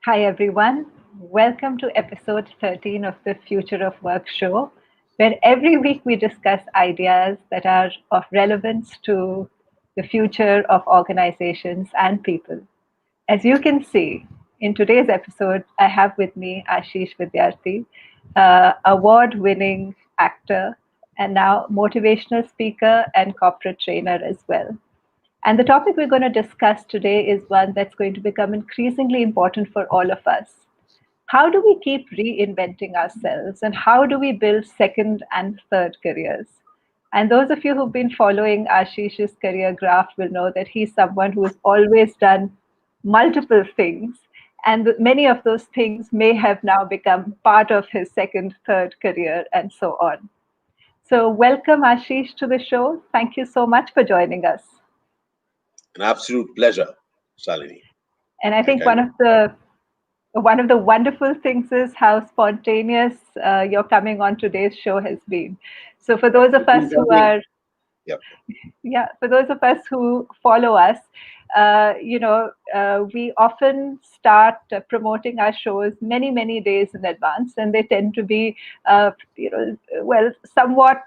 Hi, everyone. Welcome to episode 13 of the Future of Work show, where every week we discuss ideas that are of relevance to the future of organizations and people. As you can see, in today's episode, I have with me Ashish Vidyarthi, award winning actor and now motivational speaker and corporate trainer as well. And the topic we're going to discuss today is one that's going to become increasingly important for all of us. How do we keep reinventing ourselves and how do we build second and third careers? And those of you who've been following Ashish's career graph will know that he's someone who has always done multiple things. And many of those things may have now become part of his second, third career, and so on. So, welcome, Ashish, to the show. Thank you so much for joining us. An absolute pleasure, Shalini. And I think one of the wonderful things is how spontaneous your coming on today's show has been. So for those of us who are, Yep. yeah, for those of us who follow us, we often start promoting our shows many days in advance, and they tend to be, somewhat.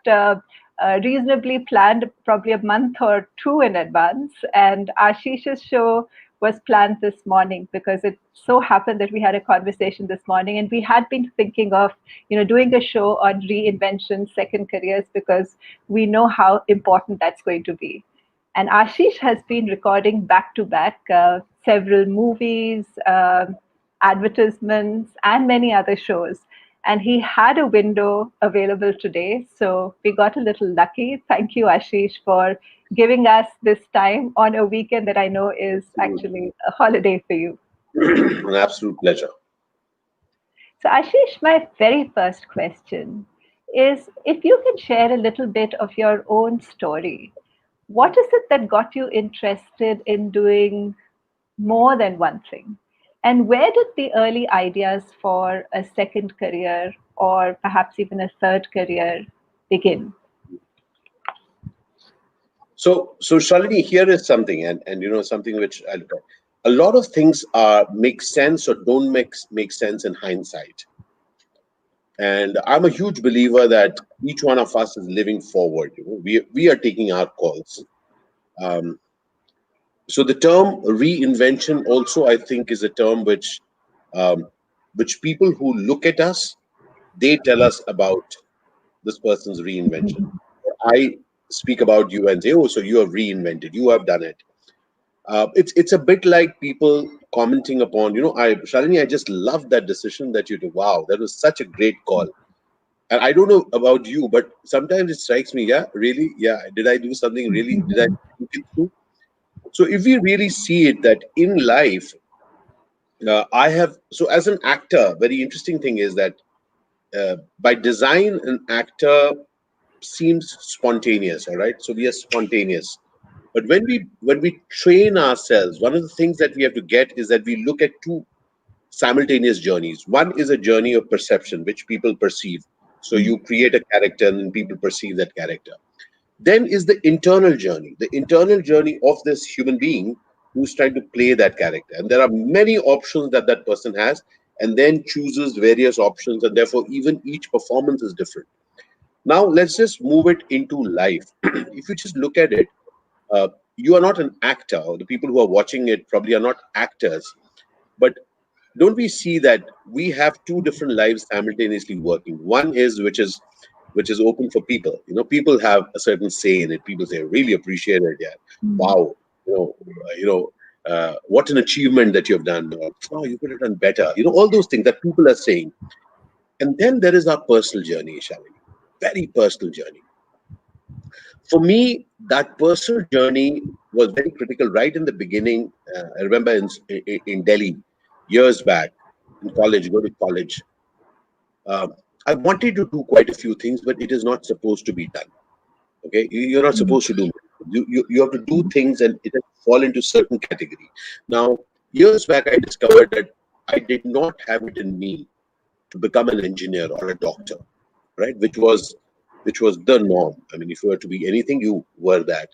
Reasonably planned, probably a month or two in advance. And Ashish's show was planned this morning because it so happened that we had a conversation this morning, and we had been thinking of, doing a show on reinvention, second careers, because we know how important that's going to be. And Ashish has been recording back to back several movies, advertisements, and many other shows. And he had a window available today. So we got a little lucky. Thank you, Ashish, for giving us this time on a weekend that I know is actually a holiday for you. An absolute pleasure. So, Ashish, my very first question is if you can share a little bit of your own story. What is it that got you interested in doing more than one thing? And where did the early ideas for a second career or perhaps even a third career begin? So Shalini, here is something, and something which a lot of things make sense or don't make sense in hindsight. And I'm a huge believer that each one of us is living forward. We are taking our calls. Um, so the term reinvention also, I think, is a term um, which people who look at us, they tell us about this person's reinvention. I speak about you and say, "Oh, so you have reinvented. You have done it." It's a bit like people commenting upon, Shalini, I just love that decision that you did. Wow, that was such a great call. And I don't know about you, but sometimes it strikes me, yeah, really, yeah, did I do something really? Did I think it through? So if we really see it that in life, I have so as an actor, very interesting thing is that by design, an actor seems spontaneous, all right, so we are spontaneous, but when we train ourselves, one of the things that we have to get is that we look at two simultaneous journeys. One is a journey of perception, which people perceive, so you create a character and people perceive that character. Then is the internal journey of this human being who's trying to play that character, and there are many options that that person has, and then chooses various options, and therefore even each performance is different. Now, let's just move it into life. If you just look at it, you are not an actor, or the people who are watching it probably are not actors. But don't we see that we have two different lives simultaneously working? One is which is open for people. People have a certain say in it. People say, "Really appreciate it, yeah. Wow, what an achievement that you have done. Or, oh, you could have done better." All those things that people are saying. And then there is our personal journey, Shalini. Very personal journey. For me, that personal journey was very critical right in the beginning. I remember in Delhi years back in college, go to college. Um, I wanted to do quite a few things, but it is not supposed to be done. Okay, you're not supposed to do. You have to do things, and it has to fall into certain category. Now, years back, I discovered that I did not have it in me to become an engineer or a doctor, right? Which was the norm. I mean, if you were to be anything, you were that.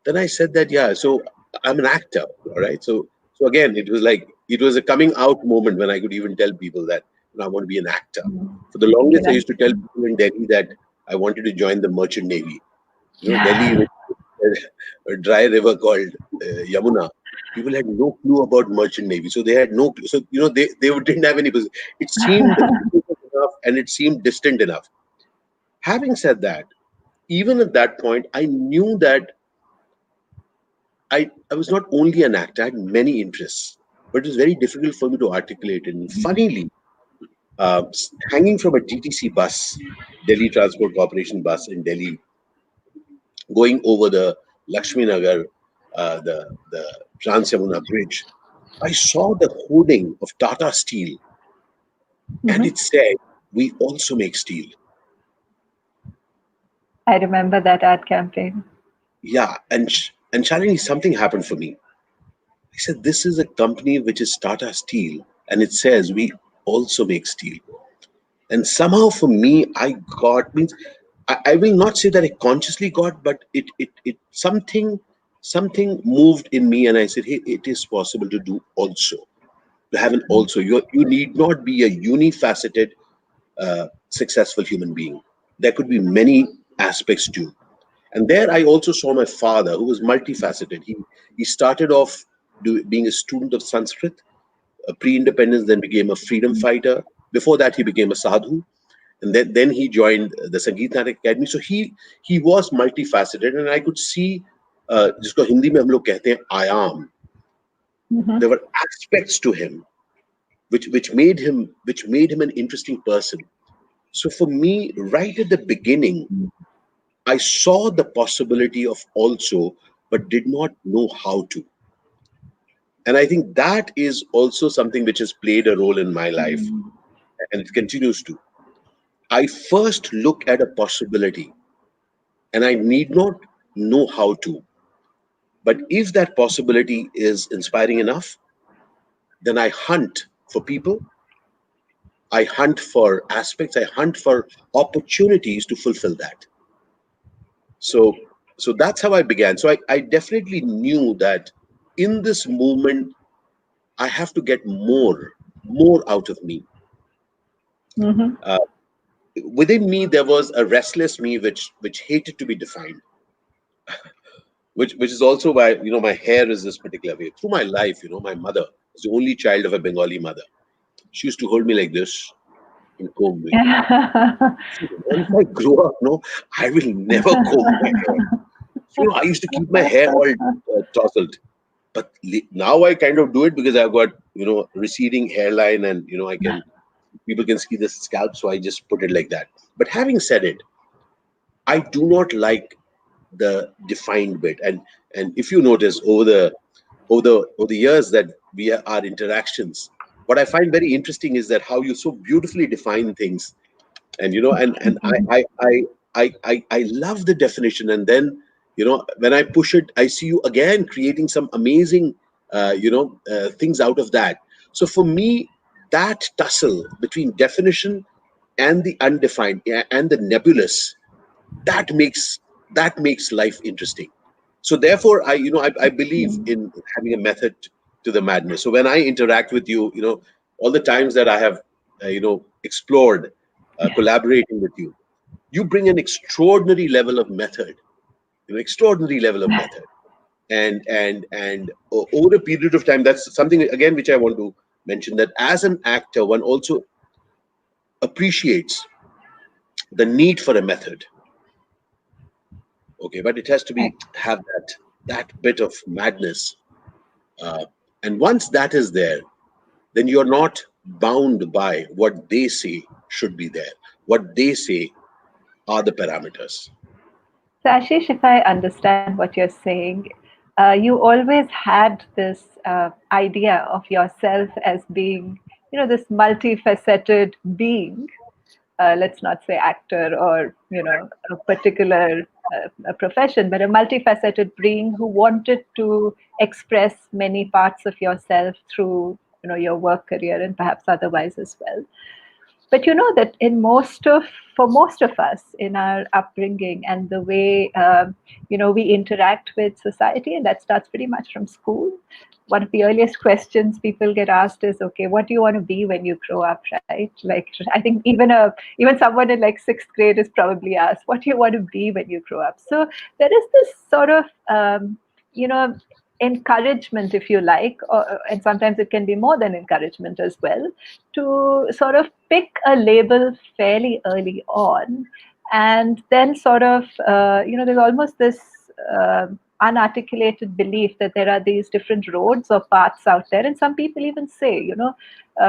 Then I said that, yeah, so I'm an actor, all right? So So again, it was a coming out moment when I could even tell people that, I want to be an actor. For the longest, I Right. used to tell people in Delhi that I wanted to join the merchant navy. Delhi, which is a dry river called Yamuna. People had no clue about merchant navy, so they had no clue. So they didn't have any. It seemed enough, and it seemed distant enough. Having said that, even at that point, I knew that I was not only an actor, I had many interests, but it was very difficult for me to articulate it. And funnily, hanging from a DTC bus, Delhi Transport Corporation bus in Delhi, going over the Lakshmi Nagar, the Trans Yamuna Bridge, I saw the hoarding of Tata Steel, and Mhm. it said, "We also make steel." I remember that ad campaign. Yeah, and Shalini, something happened for me. I said, "This is a company which is Tata Steel, and it says we also make steel." And somehow for me, I got means I will not say that I consciously got, but it something moved in me, and I said, "Hey, it is possible to do also." To have an also. You need not be a unifaceted successful human being. There could be many aspects to. And there I also saw my father, who was multifaceted. He started off being a student of Sanskrit, pre-independence, then became a freedom fighter. Before that, he became a sadhu, and then he joined the Sangeet Natak Academy. So he was multifaceted, and I could see जिसको हिंदी में हम लोग कहते हैं आयाम. Mhm. There were aspects to him which made him an interesting person. So for me, right at the beginning, I saw the possibility of also, but did not know how to. And I think that is also something which has played a role in my life, and it continues to. I first look at a possibility, and I need not know how to. But if that possibility is inspiring enough, then I hunt for people, I hunt for aspects, I hunt for opportunities to fulfill that. So so that's how I began. So I definitely knew that in this movement I have to get more out of me. Mhm. Uh, Within me there was a restless me which hated to be defined, which is also why my hair is this particular way. Through my life, my mother was the only child of a Bengali mother. She used to hold me like this and comb me. So once I grow up, no, I will never comb my hair. So, I used to keep my hair all tousled, but now I kind of do it because I've got receding hairline, and I can people can see the scalp, so I just put it like that. But having said it, I do not like the defined bit, and if you notice over the years that our interactions, what I find very interesting is that how you so beautifully define things, and I love the definition, and then when I push it, I see you again creating some amazing things out of that. So for me, that tussle between definition and the undefined, and the nebulous, that makes life interesting. So therefore I believe in having a method to the madness. So when I interact with you, all the times that I have explored collaborating with you, you bring an extraordinary level of method, extraordinary level of method. And over a period of time, that's something again which I want to mention, that as an actor one also appreciates the need for a method. Okay, but it has to be have that bit of madness, uh, and once that is there, then you're not bound by what they say should be there, what they say are the parameters. So, Ashish, if I understand what you're saying, you always had this idea of yourself as being, this multifaceted being. Let's not say actor or, a particular a profession, but a multifaceted being who wanted to express many parts of yourself through, your work career and perhaps otherwise as well. But you know that for most of us in our upbringing and the way we interact with society, and that starts pretty much from school. One of the earliest questions people get asked is, okay, what do you want to be when you grow up, right? Like, I think even someone in like sixth grade is probably asked, what do you want to be when you grow up? So there is this sort of you know encouragement, if you like, and sometimes it can be more than encouragement as well, to sort of pick a label fairly early on, and then sort of there's almost this unarticulated belief that there are these different roads or paths out there, and some people even say,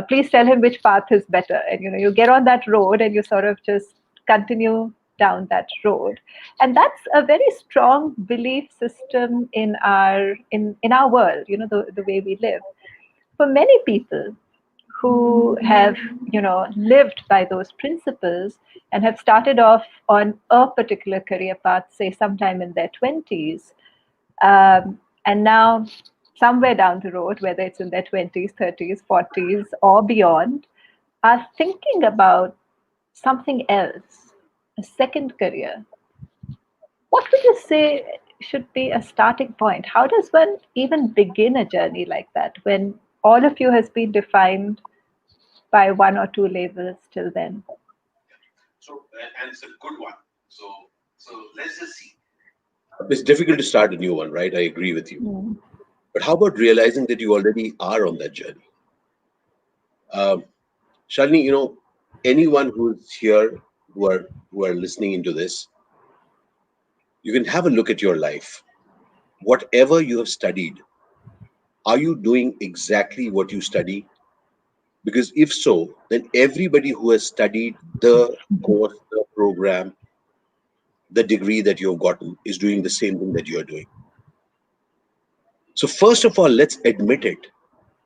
please tell him which path is better, and you get on that road and you sort of just continue down that road. And that's a very strong belief system in our world, the way we live. For many people who have lived by those principles and have started off on a particular career path, say sometime in their 20s, and now somewhere down the road, whether it's in their 20s, 30s, 40s, or beyond, are thinking about something else, a second career. What would you say should be a starting point? How does one even begin a journey like that when all of you has been defined by one or two labels till then? So, and it's a good one. So let's just see. It's difficult to start a new one, right? I agree with you. Mm. But how about realizing that you already are on that journey? Um, Shalini, anyone who's here, who are listening into this, you can have a look at your life. Whatever you have studied, are you doing exactly what you study? Because if so, then everybody who has studied the course, the program, the degree that you've gotten is doing the same thing that you're doing. So, first of all, let's admit it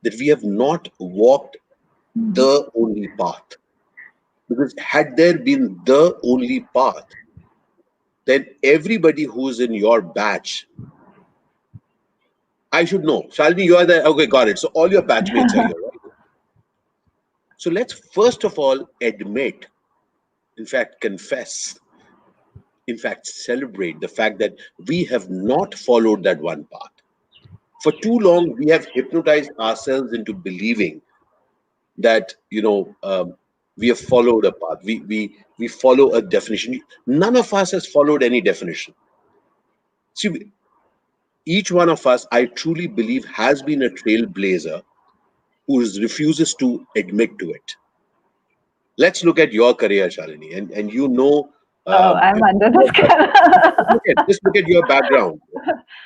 that we have not walked the only path. Because had there been the only path, then everybody who's in your batch, I should know. Shalini, you are there. Okay, got it. So, all your batchmates are here, right? So, let's first of all admit, in fact, confess, in fact, celebrate the fact that we have not followed that one path. For too long, we have hypnotized ourselves into believing that we have followed a path. We follow a definition. None of us has followed any definition. See, each one of us, I truly believe, has been a trailblazer who refuses to admit to it. Let's look at your career, Shalini, and Oh, um, I'm under the your sky. just look at your background,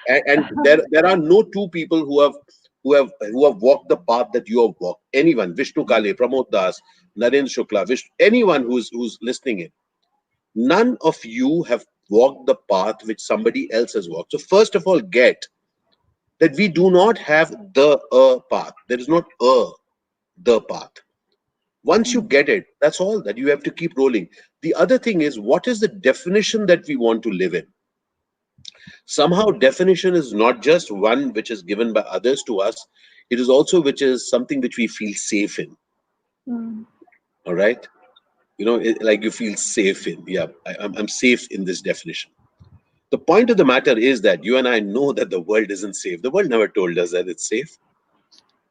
and there are no two people who have walked the path that you have walked. Anyone, Vishnu Kale, Pramod Das, Narendra Shukla, anyone who's listening in, none of you have walked the path which somebody else has walked. So first of all, get that we do not have the path. There is not the path. Once you get it, that's all that you have to keep rolling. The other thing is, what is the definition that we want to live in? Somehow definition is not just one which is given by others to us, it is also which is something which we feel safe in. Mm. All right, like you feel safe in. Yeah, I'm safe in this definition. The point of the matter is that you and I know that the world isn't safe. The world never told us that it's safe.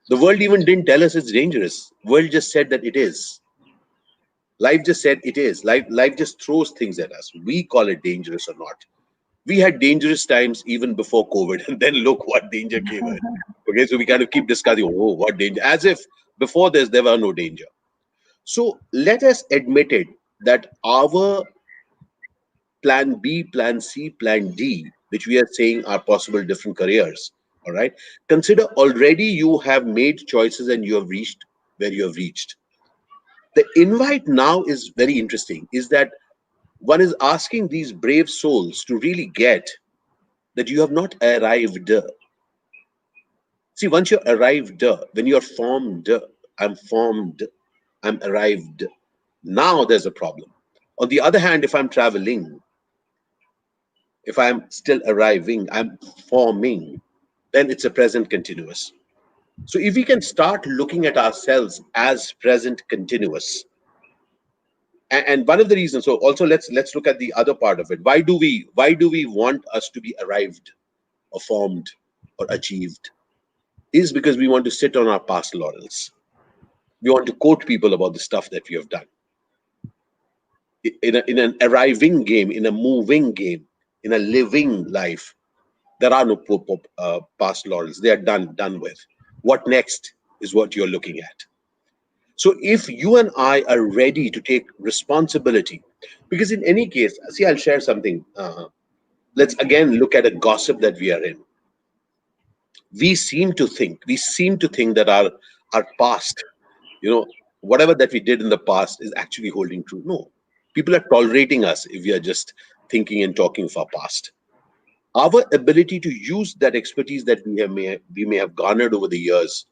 The world even didn't tell us it's dangerous. World just said that it is. Life just said it is. Life just throws things at us. We call it dangerous or not. We had dangerous times even before COVID, and then look what danger came in. Okay, so we kind of keep discussing, oh, what danger? As if before this there were no danger. So let us admit it that our plan B, plan C, plan D, which we are saying are possible different careers. All right. Consider already you have made choices and you have reached where you have reached. The invite now is very interesting, is that one is asking these brave souls to really get that you have not arrived. See, once you're arrived, when you're formed, I'm formed, I'm arrived. Now there's a problem. On the other hand, if I'm traveling, if I'm still arriving, I'm forming, then it's a present continuous. So if we can start looking at ourselves as present continuous, And one of the reasons, so also let's look at the other part of it. Why do we want us to be arrived or formed or achieved? Is because we want to sit on our past laurels. We want to quote people about the stuff that we have done. In an arriving game, in a moving game, in a living life, there are no past laurels. They are done with. What next is what you're looking at. So if you and I are ready to take responsibility, because in any case, see, I'll share something. Let's again look at a gossip that we are in. We seem to think that our past, you know, whatever that we did in the past is actually holding true. No, people are tolerating us if we are just thinking and talking of our past. Our ability to use that expertise that we may have garnered over the years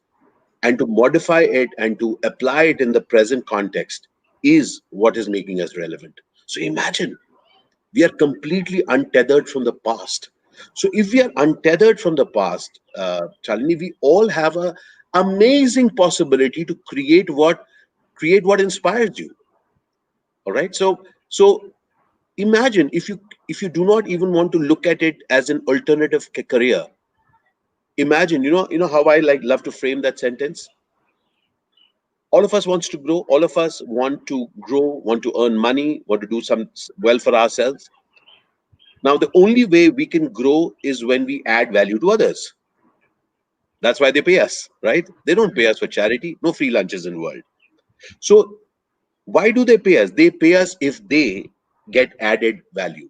and to modify it and to apply it in the present context is what is making us relevant. So imagine we are completely untethered from the past. So if we are untethered from the past, Chalini, we all have a amazing possibility to create what inspires you. All right. So imagine if you do not even want to look at it as an alternative career. Imagine, you know how I like love to frame that sentence. All of us wants to grow. All of us want to grow, want to earn money, want to do some well for ourselves. Now, the only way we can grow is when we add value to others. That's why they pay us, right? They don't pay us for charity. No free lunches in the world. So why do they pay us? They pay us if they get added value.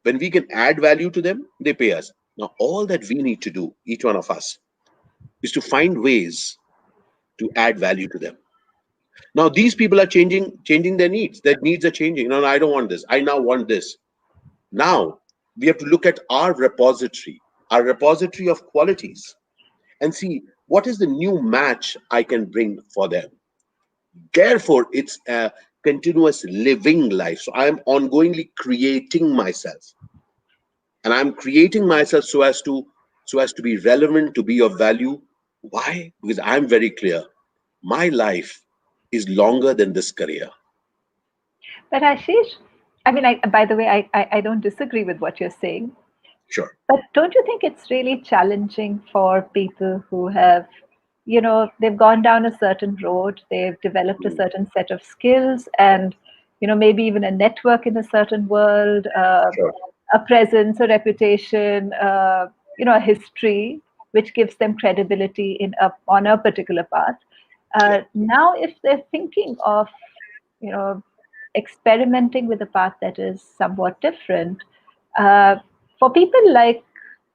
When we can add value to them, they pay us. Now, all that we need to do, each one of us, is to find ways to add value to them. Now, these people are changing their needs. Their needs are changing. No, no, I don't want this. I now want this. Now, we have to look at our repository of qualities, and see what is the new match I can bring for them. Therefore, it's a continuous living life. So I am ongoingly creating myself, and I'm creating myself so as to be relevant, to be of value. Why? Because I'm very clear. My life is longer than this career. But Ashish, I mean, by the way, I don't disagree with what you're saying. Sure. But don't you think it's really challenging for people who have, they've gone down a certain road, they've developed a Mm. certain set of skills, and, maybe even a network in a certain world, Sure. a presence, a reputation, a history, which gives them credibility on a particular path. Yeah. Now, if they're thinking of, you know, experimenting with a path that is somewhat different, uh, for people like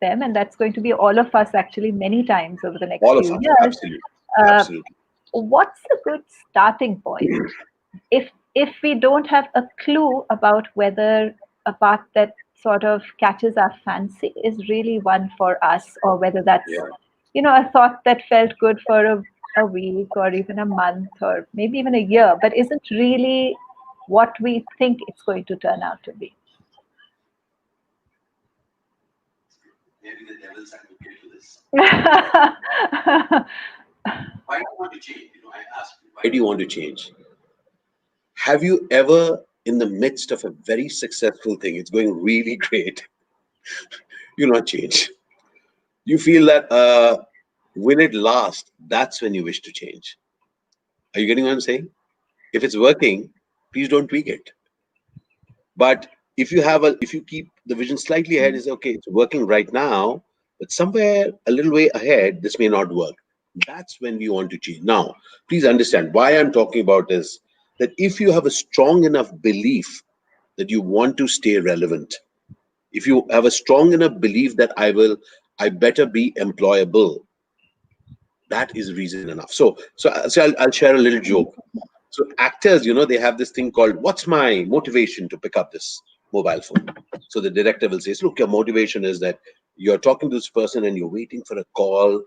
them, and that's going to be all of us actually many times over the next All of few us. years, Absolutely. uh, Absolutely. what's a good starting point? If we don't have a clue about whether a path that sort of catches our fancy is really one for us, or whether that's Yeah. a thought that felt good for a week or even a month or maybe even a year, but isn't really what we think it's going to turn out to be. Maybe the devil's advocate to this. Yeah. Why do you want to change? I ask you, why do you want to change? Have you ever, in the midst of a very successful thing, it's going really great, you not change? You feel that when it lasts, that's when you wish to change. Are you getting what I'm saying? If it's working, please don't tweak it. But if you keep the vision slightly ahead, is okay, it's working right now, but somewhere a little way ahead, this may not work. That's when we want to change. Now, please understand why I'm talking about this. That if you have a strong enough belief that you want to stay relevant, if you have a strong enough belief that I better be employable, that is reason enough. So I'll share a little joke. So actors, they have this thing called, what's my motivation to pick up this mobile phone? So the director will say, look, your motivation is that you're talking to this person and you're waiting for a call,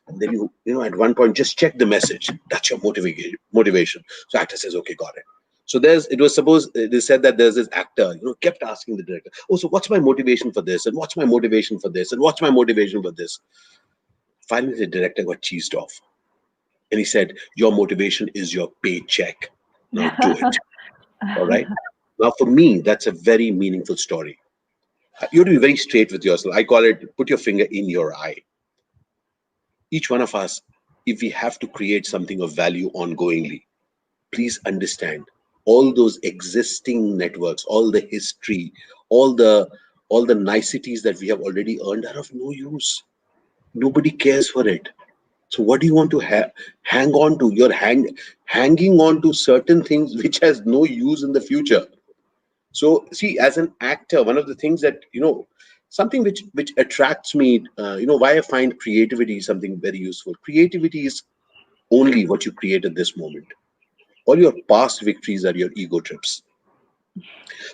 and then at one point just check the message. That's your motivation. So actor says, okay, got it. So they said that there's this actor, kept asking the director, oh, so what's my motivation for this? And what's my motivation for this? And what's my motivation for this? Finally, the director got cheesed off. And he said, your motivation is your paycheck. Now do it. All right. Now, for me, that's a very meaningful story. You have to be very straight with yourself. I call it put your finger in your eye. Each one of us, if we have to create something of value ongoingly, please understand all those existing networks, all the history, all the all the niceties that we have already earned are of no use. Nobody cares for it. So what do you want to hang on to? You're hanging on to certain things which has no use in the future. So see, as an actor, one of the things that something which attracts me, why I find creativity something very useful. Creativity is only what you create at this moment. All your past victories are your ego trips.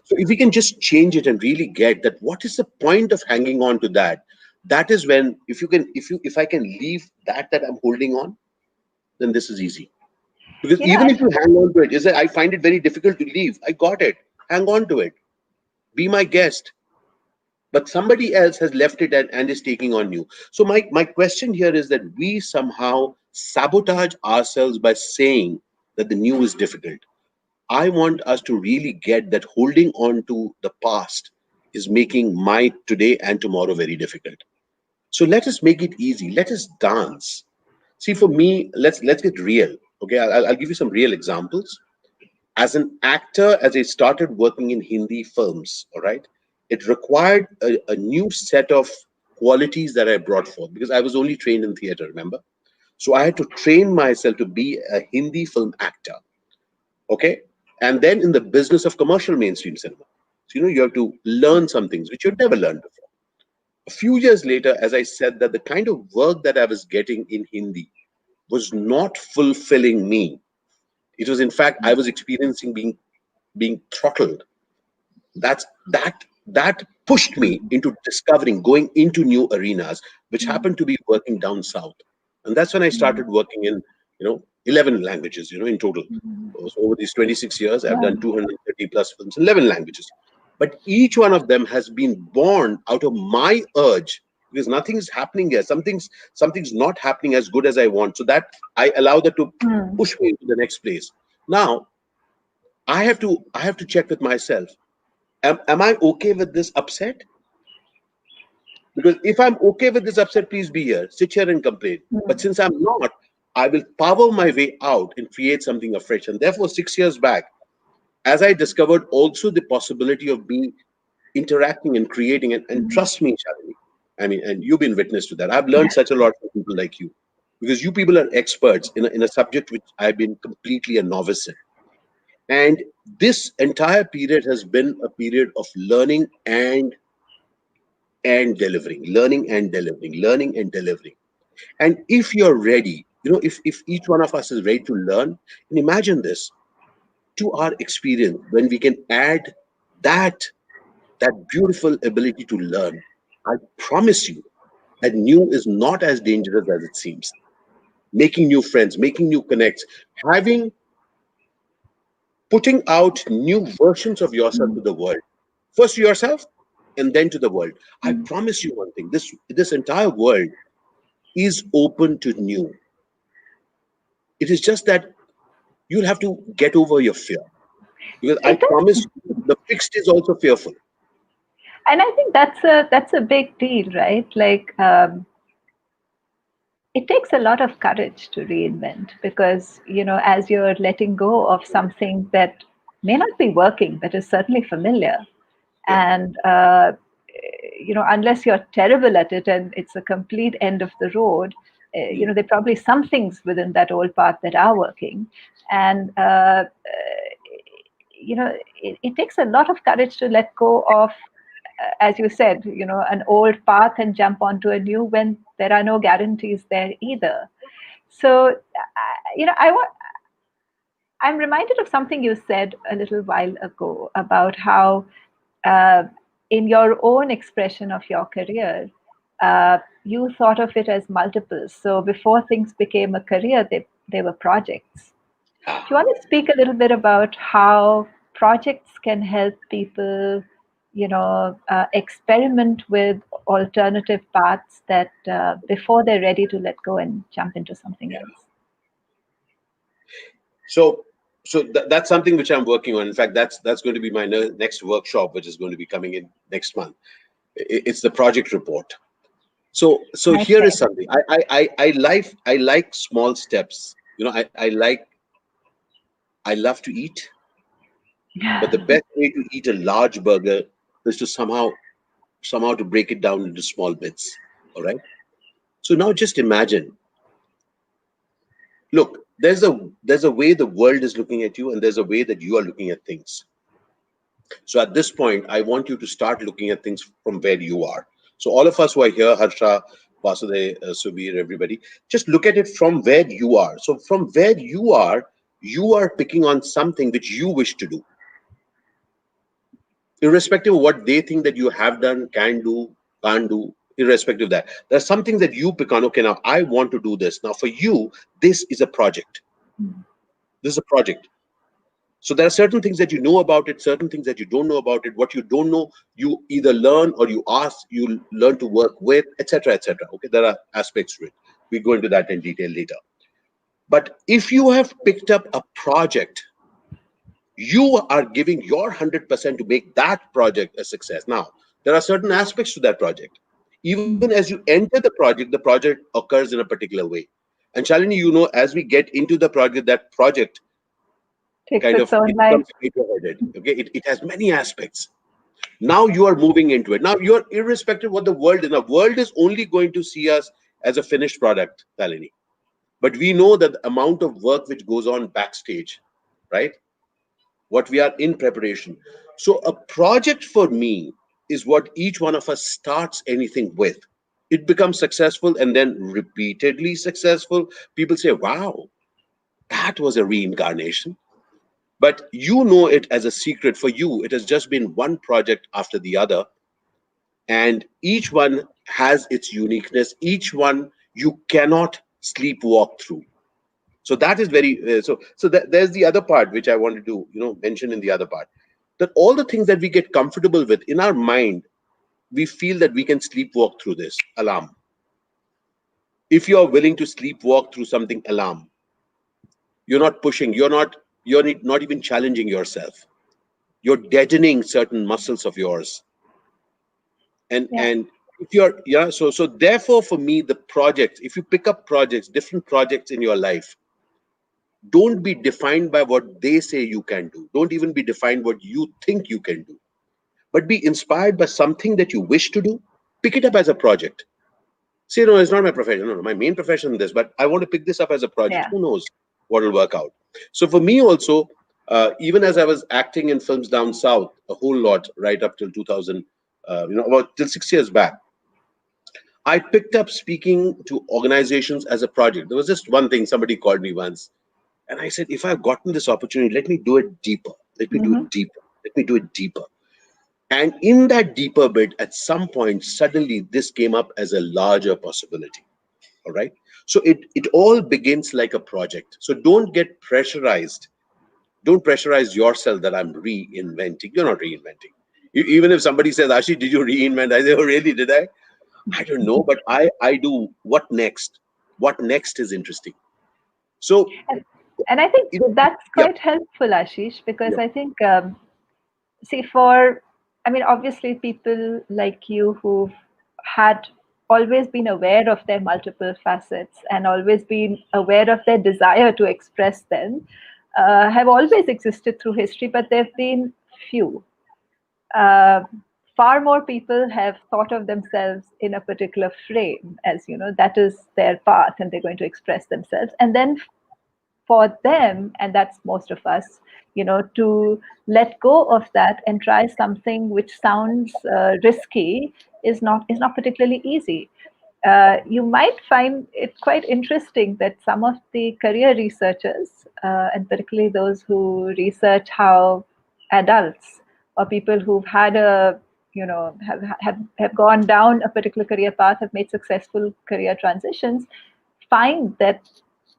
So if we can just change it and really get that, what is the point of hanging on to that? That is when, if I can leave that I'm holding on, then this is easy. Because You know, even if you hang on to it, is that I find it very difficult to leave. I got it. Hang on to it. Be my guest. But somebody else has left it and is taking on you. So my question here is that we somehow sabotage ourselves by saying that the new is difficult. I want us to really get that holding on to the past is making my today and tomorrow very difficult. So let us make it easy. Let us dance. See, for me, let's get real. Okay, I'll give you some real examples. As an actor, as I started working in Hindi films, all right, it required a new set of qualities that I brought forth because I was only trained in theater, remember? So I had to train myself to be a Hindi film actor, okay? And then in the business of commercial mainstream cinema. So, you have to learn some things which you'd never learned before. A few years later, as I said, that the kind of work that I was getting in Hindi was not fulfilling me. It was, in fact, I was experiencing being throttled. That pushed me into discovering, going into new arenas, which happened to be working down south. And that's when I started working in 11 languages, in total. So over these 26 years, I've done 230 plus films in 11 languages. But each one of them has been born out of my urge, because nothing is happening here. Something's not happening as good as I want, so that I allow that to push me into the next place. Now I have to check with myself. Am I okay with this upset? Because if I'm okay with this upset, please be here, sit here and complain. But since I'm not, I will power my way out and create something afresh. And therefore, 6 years back, as I discovered also the possibility of me interacting and creating, and trust me, Shalini, I mean, and you've been witness to that. I've learned such a lot from people like you, because you people are experts in a subject which I've been completely a novice in. And this entire period has been a period of learning and delivering, learning and delivering, learning and delivering. And if you're ready, if each one of us is ready to learn, and imagine this, to our experience, when we can add that that beautiful ability to learn, I promise you that new is not as dangerous as it seems. Making new friends, making new connects, having putting out new versions of yourself to the world. First to yourself and then to the world. I promise you one thing, this entire world is open to new. It is just that you'll have to get over your fear. Because I it promise does, you, the fixed is also fearful. and I think that's a big deal, right? Like, it takes a lot of courage to reinvent, because as you're letting go of something that may not be working but is certainly familiar, Yeah. and unless you're terrible at it and it's a complete end of the road, Mm. there are probably some things within that old path that are working. And it takes a lot of courage to let go of, as you said, an old path and jump onto a new when there are no guarantees there either. So I'm reminded of something you said a little while ago about how, uh, in your own expression of your career, you thought of it as multiples. So before things became a career, they were projects. Do you want to speak a little bit about how projects can help people, experiment with alternative paths that, before they're ready to let go and jump into something Yeah. else? So So that's something which I'm working on. In fact, that's going to be my next workshop, which is going to be coming in next month. It's the project report. So here is Okay. something. I like small steps. I love to eat, but the best way to eat a large burger is to somehow to break it down into small bits. All right. So now just imagine. Look, there's a way the world is looking at you, and there's a way that you are looking at things. So at this point, I want you to start looking at things from where you are. So all of us who are here, Harsha, Vasudev, Subir, everybody, just look at it from where you are. So from where you are picking on something which you wish to do, irrespective of what they think that you have done, can do, can't do. Irrespective of that, there's something that you pick on. Okay, now I want to do this. Now for you, this is a project. This is a project. So there are certain things that you know about it, certain things that you don't know about it. What you don't know, you either learn or you ask, you learn to work with, etc., etc. Okay, there are aspects to it. We go into that in detail later. But if you have picked up a project, you are giving your 100% to make that project a success. Now, there are certain aspects to that project. Even as you enter the project occurs in a particular way. And Shalini, as we get into the project, that project Takes kind its of own it life. becomes spearheaded. Okay, it has many aspects. Now you are moving into it. Now you're irrespective of what the world is. The world is only going to see us as a finished product, Talini. But we know that the amount of work which goes on backstage, right? What we are in preparation. So a project for me is what each one of us starts anything with. It becomes successful and then repeatedly successful. People say, wow, that was a reincarnation. But you know it as a secret. For you, it has just been one project after the other, and each one has its uniqueness. Each one you cannot sleepwalk through. So that is very there's the other part which I wanted to mention in the other part, that all the things that we get comfortable with in our mind, we feel that we can sleepwalk through this. Alarm. If you are willing to sleepwalk through something, alarm, you're not pushing, you're not even challenging yourself, you're deadening certain muscles of yours. Yeah. And if you're so therefore for me, the projects, if you pick up projects, different projects in your life, don't be defined by what they say you can do, don't even be defined what you think you can do, but be inspired by something that you wish to do. Pick it up as a project. Say, no, it's not my profession, no, my main profession is this, but I want to pick this up as a project. Yeah. Who knows what will work out. So for me also, even as I was acting in films down south a whole lot right up till 2000, about till 6 years back, I picked up speaking to organizations as a project. There was just one thing, somebody called me once, and I said, if I've gotten this opportunity, let me do it deeper. Let me do Hmm. it deeper. Let me do it deeper. And in that deeper bit, at some point, suddenly this came up as a larger possibility. All right. So it all begins like a project. So don't get pressurized. Don't pressurize yourself that I'm reinventing. You're not reinventing. Even if somebody says, Ashi, did you reinvent? I say, oh, really? Did I? I don't know, but I do. What next? What next is interesting. So, And, and I think you know, that's yeah, quite helpful, Ashish, because yeah, I think, see, I mean, obviously, people like you who've had always been aware of their multiple facets and always been aware of their desire to express them, have always existed through history, but there have been few. uh, Far more people have thought of themselves in a particular frame as, that is their path and they're going to express themselves, and then for them, and that's most of us, to let go of that and try something which sounds risky is not particularly easy. You might find it quite interesting that some of the career researchers, and particularly those who research how adults or people who've had have gone down a particular career path, have made successful career transitions, find that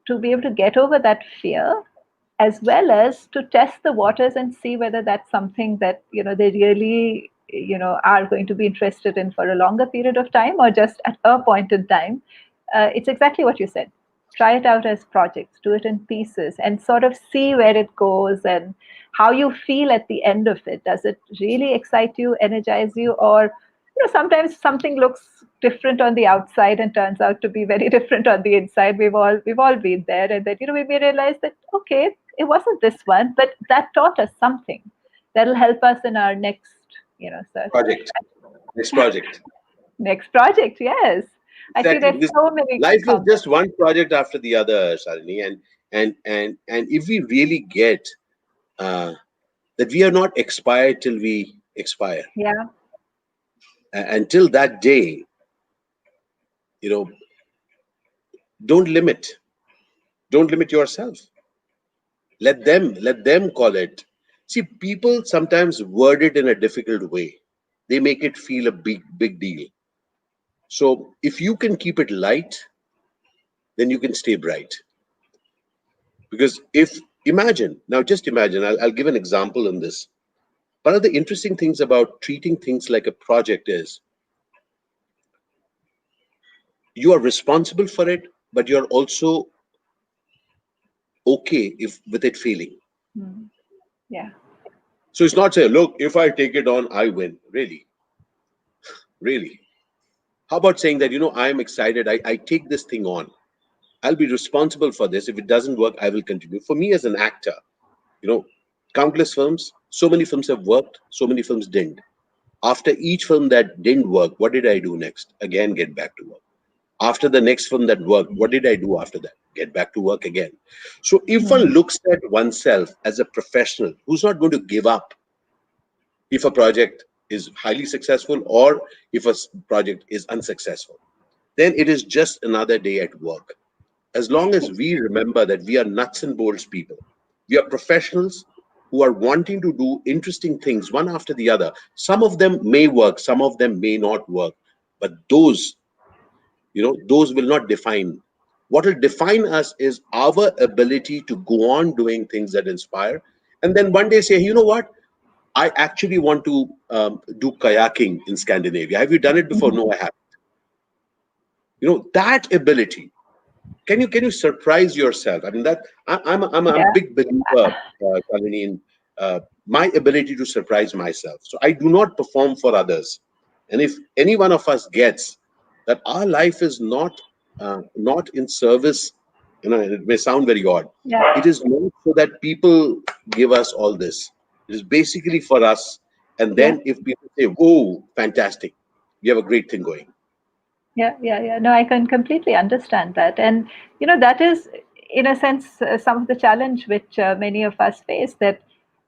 to be able to get over that fear, as well as to test the waters and see whether that's something that they really are going to be interested in for a longer period of time or just at a point in time. It's exactly what you said. try it out as projects, do it in pieces, and sort of see where it goes and how you feel at the end of it. Does it really excite you, energize you, or sometimes something looks different on the outside and turns out to be very different on the inside. We've all been there, and then we may realize that okay, it wasn't this one, but that taught us something that'll help us in our next search. Project. Next project. Next project. Yes, I see Exactly. there's Because so many life is comments. just one project after the other, Shalini. And if we really get uh, that we are not expired till we expire, Yeah. until that day, you know, don't limit. Don't limit yourself. Let them call it. See, people sometimes word it in a difficult way. They make it feel a big deal. So if you can keep it light, then you can stay bright. Because if imagine now, just imagine. I'll give an example in this. One of the interesting things about treating things like a project is you are responsible for it, but you're also okay if with it failing. Hmm. Yeah. So it's not say, look, if I take it on, I win. Really, really. How about saying that, I'm excited, I take this thing on. I'll be responsible for this. If it doesn't work, I will continue. For me as an actor, you know, countless films, so many films have worked, so many films didn't. After each film that didn't work, what did I do next? Again, get back to work. After the next film that worked, what did I do after that? Get back to work again. So if one Hmm. looks at oneself as a professional who's not going to give up if a project is highly successful or if a project is unsuccessful, then it is just another day at work. As long as we remember that we are nuts and bolts people, we are professionals who are wanting to do interesting things one after the other. Some of them may work, some of them may not work, but those will not define. What will define us is our ability to go on doing things that inspire, and then one day say, you know what, I actually want to do kayaking in Scandinavia. Have you done it before? Mhm. No, I haven't. That ability. Can you surprise yourself? I mean, that I'm a Yeah. big believer, Shalini, in my ability to surprise myself. So I do not perform for others. And if any one of us gets that our life is not in service, it may sound very odd. Yeah. It is not so that people give us all this. It is basically for us. And Yeah. then if people say, "Oh, fantastic, we have a great thing going." Yeah, yeah, yeah. No, I can completely understand that. And, that is, in a sense, some of the challenge which many of us face that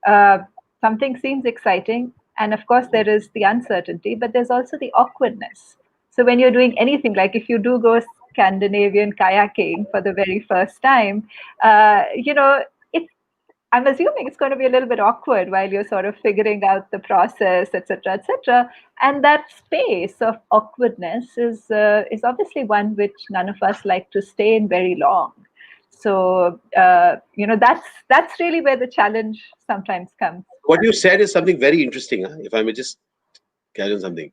uh, something seems exciting. And of course, there is the uncertainty, but there's also the awkwardness. So when you're doing anything, like if you do go Scandinavian kayaking for the very first time, it's I'm assuming it's going to be a little bit awkward while you're sort of figuring out the process, et cetera, et cetera. And that space of awkwardness is obviously one which none of us like to stay in very long. So that's really where the challenge sometimes comes. What you said is something very interesting. Huh? If I may just carry on something.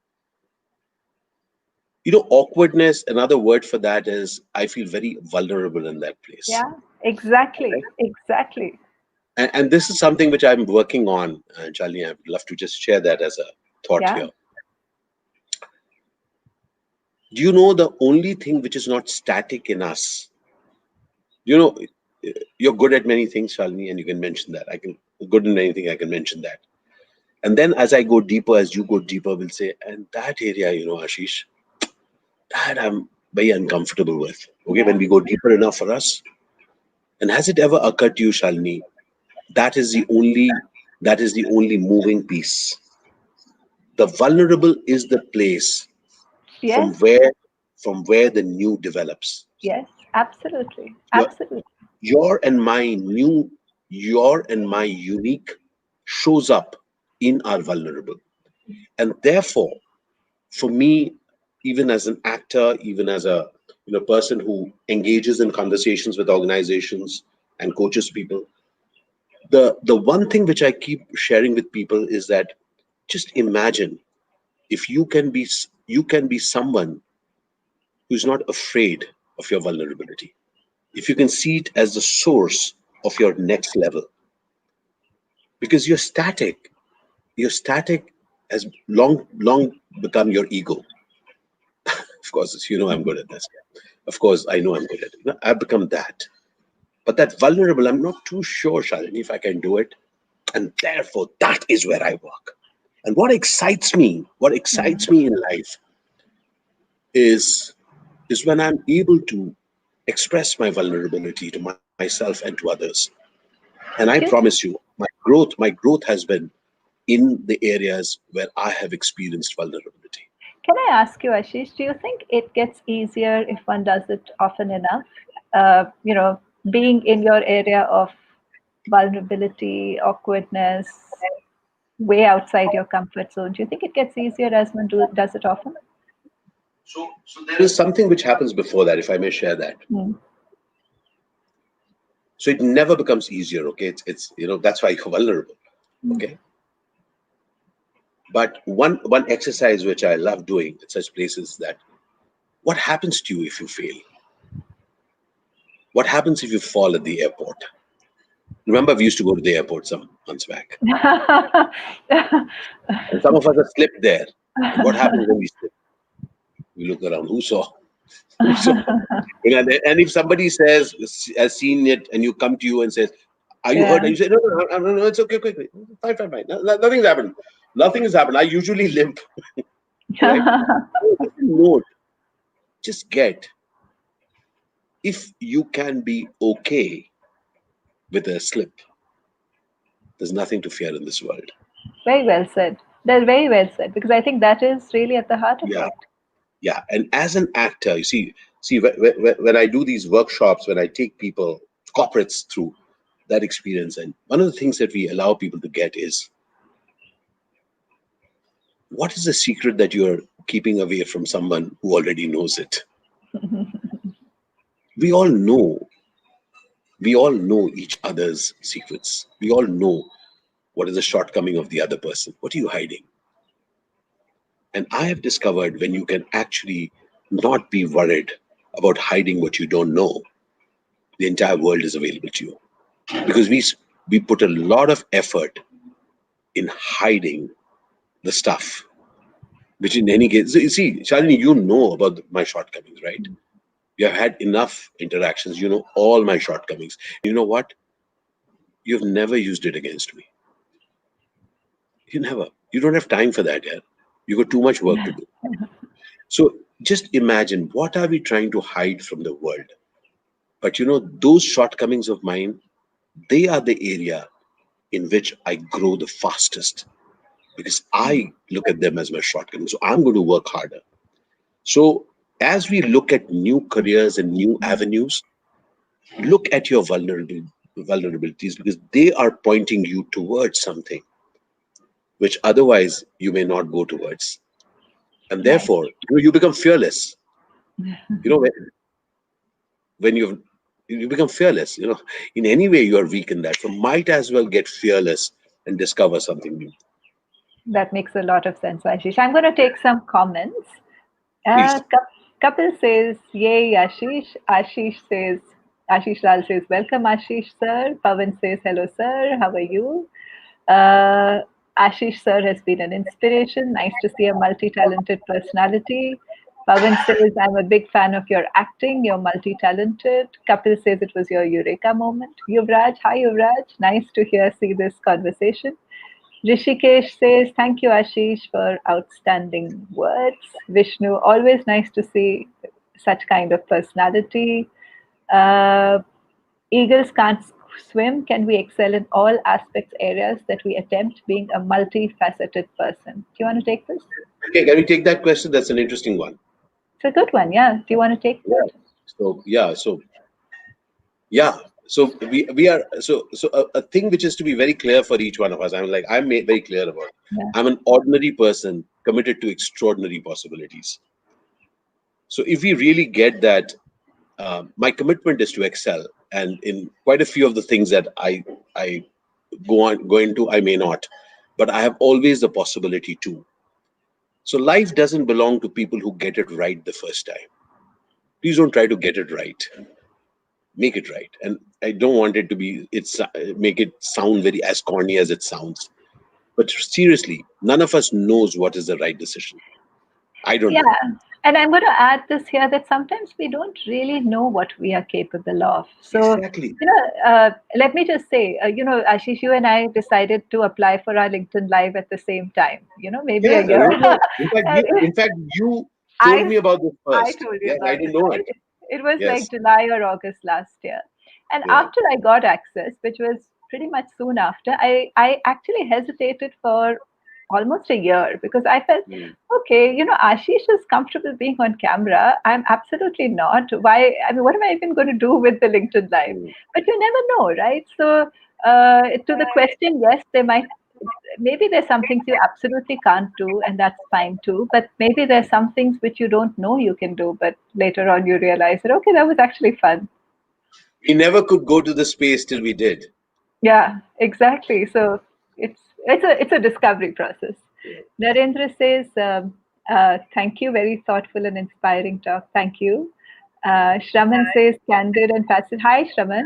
Awkwardness, another word for that is I feel very vulnerable in that place. Yeah, exactly, Okay? exactly. And this is something which I'm working on, Charlie. I'd love to just share that as a thought Yeah, here. Do you know the only thing which is not static in us? You know, you're good at many things, Shalini, and you can mention that. I can good in anything, I can mention that. And then as I go deeper, as you go deeper, we'll say, and that area, Ashish, that I'm very uncomfortable with. Okay, when yeah, we go deeper enough for us. And has it ever occurred to you, Shalini, that is the only moving piece. The vulnerable is the place from yes, where from where the new develops. yes, absolutely, Your absolutely. your and my new your and my unique shows up in our vulnerable. And therefore, for me, even as an actor, even as a person who engages in conversations with organizations and coaches people, the one thing which I keep sharing with people is that just imagine if you can be someone who's not afraid of your vulnerability. if you can see it as the source of your next level, because you're static has long become your ego. Of course, I'm good at this. Of course, I know I'm good at it. No, I've become that. But that vulnerable, I'm not too sure, Shalini, if I can do it. And therefore, that is where I work. And what excites me in life is is when I'm able to express my vulnerability to myself and to others. And I Do you, promise you, my growth has been in the areas where I have experienced vulnerability. can I ask you, Ashish, do you think it gets easier if one does it often enough? Being in your area of vulnerability, awkwardness, way outside your comfort zone, do you think it gets easier as one does it often? So there is something which happens before that, if I may share that. Mm. So it never becomes easier. Okay, it's that's why you're vulnerable. Mm. Okay, but one exercise which I love doing at such places, that what happens to you if you fail? What happens if you fall at the airport? Remember, we used to go to the airport some months back, and some of us have slipped there. And what happens when we slip? We look around. Who saw? Who saw? And if somebody has seen it, and you come to you and says, "Are you hurt?" Yeah. And you say, "No, no, no, no, no, it's okay, quickly, fine, fine, fine. Nothing's happened. Nothing has happened. I usually limp, right?" So just a note, just get, if you can be okay with a slip, there's nothing to fear in this world. Very well said. That's very well said, because I think that is really at the heart of Yeah, it. yeah. And as an actor, you see, when I do these workshops, when I take people, corporates, through that experience, and one of the things that we allow people to get is, what is the secret that you're keeping away from someone who already knows it? We all know, we all know each other's secrets. We all know what is the shortcoming of the other person. What are you hiding? And I have discovered, when you can actually not be worried about hiding what you don't know, the entire world is available to you. Because we put a lot of effort in hiding the stuff, which in any case, so you see, Shalini, you know about my shortcomings, right? You have had enough interactions. You know all my shortcomings. You know what? You've never used it against me. You never. You don't have time for that, yeah. You got too much work to do. So just imagine, what are we trying to hide from the world? But those shortcomings of mine, they are the area in which I grow the fastest, because I look at them as my shortcomings. So I'm going to work harder. So as we look at new careers and new avenues, look at your vulnerabilities, because they are pointing you towards something which otherwise you may not go towards. And Right. therefore, you become fearless. When you become fearless, in any way you are weak in that. So might as well get fearless and discover something new. That makes a lot of sense, Ashish. I'm going to take some comments. Please. Kapil says, "Yay, Ashish." Ashish Lal says, "Welcome, Ashish sir." Pavan says, "Hello, sir. How are you?" Uh, Ashish sir has been an inspiration. Nice to see a multi-talented personality. Pavan says, "I'm a big fan of your acting. You're multi-talented." Kapil says it was your eureka moment. Yuvraj, hi Yuvraj. Nice to see this conversation. Rishikesh says, "Thank you, Ashish, for outstanding words." Vishnu, always nice to see such kind of personality. Uh, Eagles can't swim. Can we excel in all aspects areas that we attempt being a multifaceted person? Do you want to take this? Okay, can we take that question? That's an interesting one. It's a good one, yeah. Do you want to take Yeah. that? So we are, so a thing which is to be very clear for each one of us. I'm made very clear about. Yeah. I'm an ordinary person committed to extraordinary possibilities. So if we really get that, my commitment is to excel, and in quite a few of the things that I go into, I may not, but I have always the possibility to. So life doesn't belong to people who get it right the first time. Please don't try to get it right. make it right. And I don't want it to be make it sound very as corny as it sounds. But seriously, none of us knows what is the right decision. I don't Yeah. know. And I'm going to add this here that sometimes we don't really know what we are capable of. So, Exactly. let me just say, Ashish, you and I decided to apply for our LinkedIn Live at the same time, maybe a Yeah. year. In fact, you told I me about this I first. told you Yes, I about didn't it, know right? it. It was like Yes. July or August last year. And Yeah. after I got access, which was pretty much soon after, I actually hesitated for almost a year because I felt, Mm, okay, Ashish is comfortable being on camera. I'm absolutely not. Why? I mean, what am I even going to do with the LinkedIn Live? mm. But you never know, right? So, to the question, yes, they might, maybe there's some things you absolutely can't do, and that's fine too. But maybe there's some things which you don't know you can do, but later on you realize that, okay, that was actually fun. We never could go to the space till we did. Yeah, exactly. So it's a discovery process. Yeah. Narendra says, "Thank you, very thoughtful and inspiring talk. Thank you." Shraman says, "Candid and fascinating." Hi, Shraman.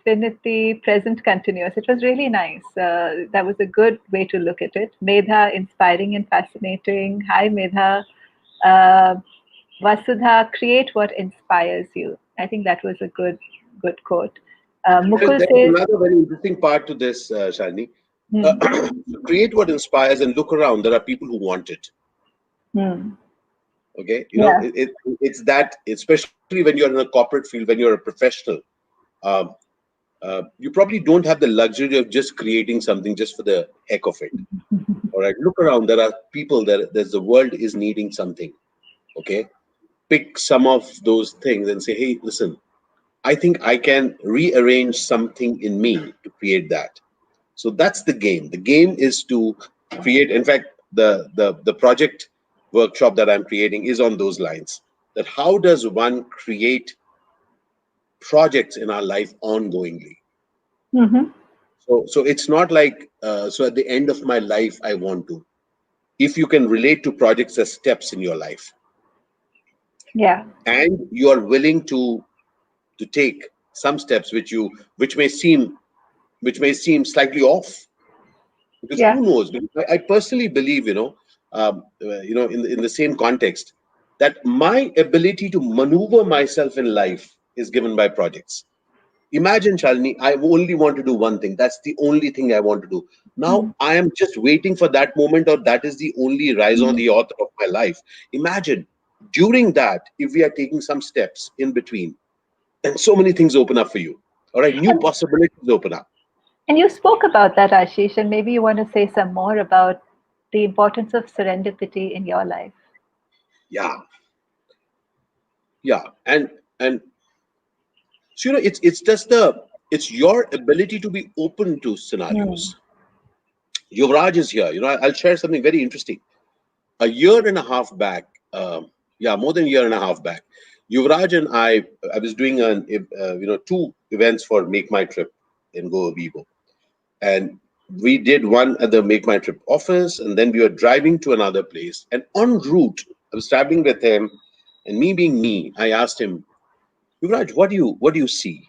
Vinity, present continuous. It was really nice. That was a good way to look at it. Medha, inspiring and fascinating. Hi, Medha. Uh, Vasudha, create what inspires you. I think that was a good quote. Mukul There's says, another very interesting part to this, Shalini. Uh, hmm, create what inspires and look around. There are people who want it. hmm, Okay, yeah, it's that, especially when you're in a corporate field, when you're a professional, um, you probably don't have the luxury of just creating something just for the heck of it. All right, look around. There are people that there's the world is needing something. Okay, pick some of those things and say, hey, listen, I think I can rearrange something in me to create that. So that's the game. The game is to create. In fact, the project workshop that I'm creating is on those lines. That how does one create projects in our life ongoingly? hmm, So it's not like so at the end of my life I want to. If you can relate to projects as steps in your life, yeah, and you are willing to take some steps which may seem slightly off, because yeah. who knows? I personally believe, in the same context, that my ability to maneuver myself in life is given by projects. Imagine, Shalini, I only want to do one thing. That's the only thing I want to do. Now Hmm. I am just waiting for that moment, or that is the only rise on the author of my life. Imagine during that, if we are taking some steps in between, then so many things open up for you. All right, new And, possibilities open up. and you spoke about that, Ashish, and maybe you want to say some more about the importance of serendipity in your life. Yeah, yeah, and so it's your ability to be open to Hmm. scenarios. Yuvraj is here. I'll share something very interesting. A year and a half back, yeah, more than a year and a half back, Yuvraj and I was doing two events for Make My Trip in Goa Vivo, and we did one at the Make My Trip office, and then we were driving to another place. And en route, I was traveling with him, and me being me, I asked him, Yuvraj, what do you see?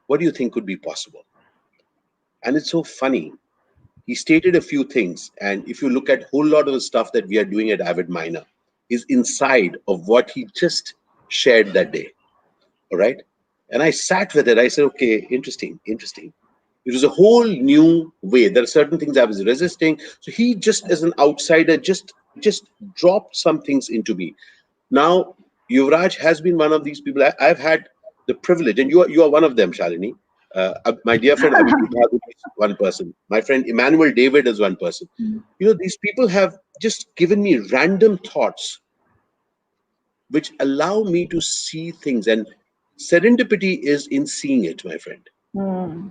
What do you think could be possible? And it's so funny. He stated a few things, and if you look at whole lot of the stuff that we are doing at Avid Miner, is inside of what he just shared that day. All right, and I sat with it. I said, okay, interesting, interesting. It was a whole new way. There are certain things I was resisting. So he just, as an outsider, just dropped some things into me. Now, Yuvraj has been one of these people. I've had the privilege, and you are one of them, Shalini. My dear friend Abhijit Bhadur is one person. My friend Emmanuel David is one person. These people have just given me random thoughts which allow me to see things. And serendipity is in seeing it, my friend. Hmm.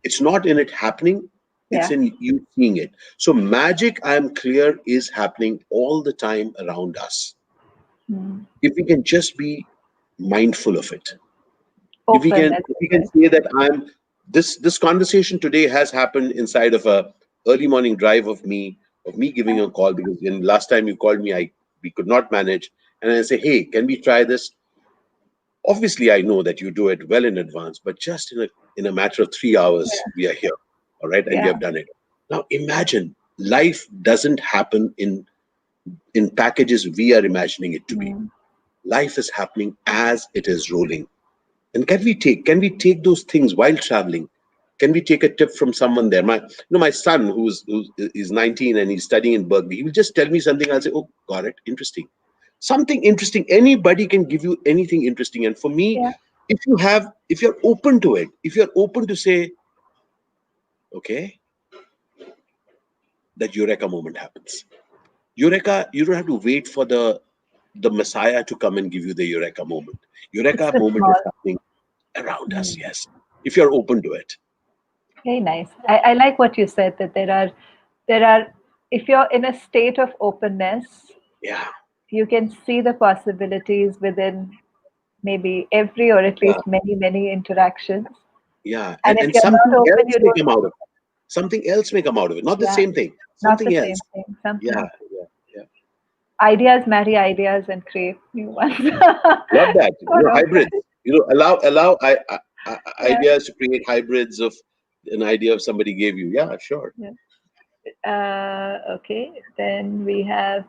It's not in it happening, it's Yeah. in you seeing it. So, magic, I am clear, is happening all the time around us. Hmm. If we can just be mindful of it, if we Open, can as if you we can said. say that this conversation today has happened inside of a early morning drive of me giving a call, because in last time you called me, I we could not manage, and I say, hey, can we try this? Obviously, I know that you do it well in advance, but just in a matter of 3 hours, Yeah. we are here, all right, and we Yeah. have done it. Now, imagine life doesn't happen in packages we are imagining it to be. Mm. Life is happening as it is rolling. And can we take those things while traveling? Can we take a tip from someone there? My son who is 19 and he's studying in Berkeley, he will just tell me something. I'll say, oh, got it, interesting. Something interesting. Anybody can give you anything interesting. And for me, Yeah. if you're open to it, if you're open to say, okay, that eureka moment happens. Eureka, you don't have to wait for the Messiah to come and give you the eureka moment. It's Eureka the moment is small. happening around us, Mm. yes. If you're open to it. Very nice. I like what you said that there are if you're in a state of openness, Yeah. you can see the possibilities within maybe every or at Yeah. least many interactions. Yeah. And if And you're something not open, else you may don't. come out of it. Something else may come out of it. Not the Yeah, same thing. not the Something same else. thing. Yeah. Something. Yeah. Yeah. Ideas marry ideas and create new ones. Love that. Oh no. Hybrids. Allow Yeah. ideas to create hybrids of an idea of somebody gave you. Yeah, sure. Yeah. Okay. Then we have